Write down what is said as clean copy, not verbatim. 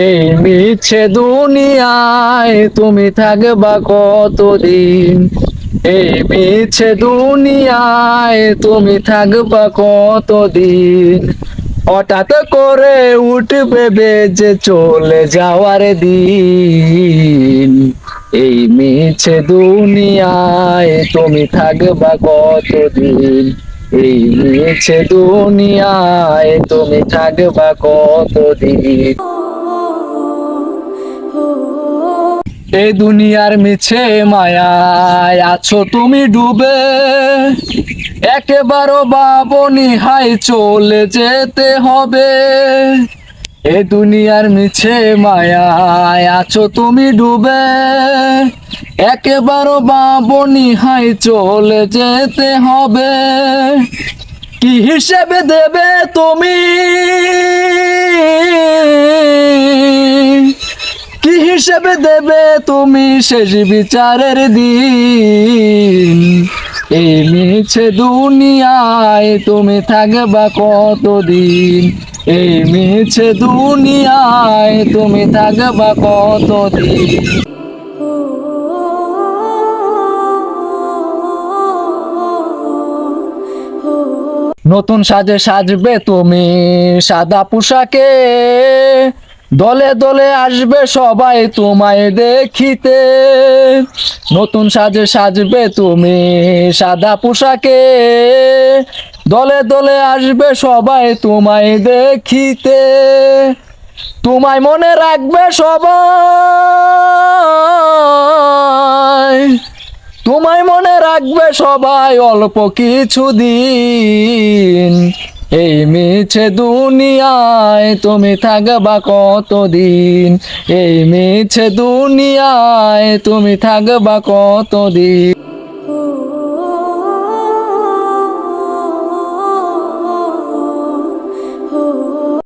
এই মিছে দুনিয়ায় তুমি থাকবা কতদিন? এই মিছে দুনিয়ায় তুমি থাকবা কতদিন? হঠাৎ করে উঠবে বেজে চলে যাওয়ার দিন। এই মিছে দুনিয়ায় তুমি থাকবা কতদিন? এই মিছে দুনিয়ায় তুমি থাকবা কতদিন? এই দুনিয়ার মিছে মায়ায় আছো তুমি ডুবে, একেবারও ভাবনি হাই চলে যেতে হবে। এই দুনিয়ার মিছে মায়ায় আছো তুমি ডুবে, একেবারও ভাবনি হাই চলে যেতে হবে। কি হিসেবে দেবে তুমি? কি হিসেবে দেবে তুমি শেষ বিচারের দিন? এই মিছে দুনিয়ায় তুমি থাকবা কতদিন? এই মিছে দুনিয়ায় তুমি থাকবা কতদিন? নতুন সাজে সাজবে তুমি সাদা পোশাকে, দলে দলে আসবে সবাই তোমায় দেখিতে। নতুন সাজে সাজবে তুমি সাদা পোশাকে, দলে দলে আসবে সবাই তোমায় দেখিতে। তোমায় মনে রাখবে সবাই, তোমায় মনে রাখবে সবাই অল্প কিছুদিন। এই মিছে দুনিয়ায় তুমি থাকবা কতদিন? এই মিছে দুনিয়ায় তুমি থাকবা কতদিন?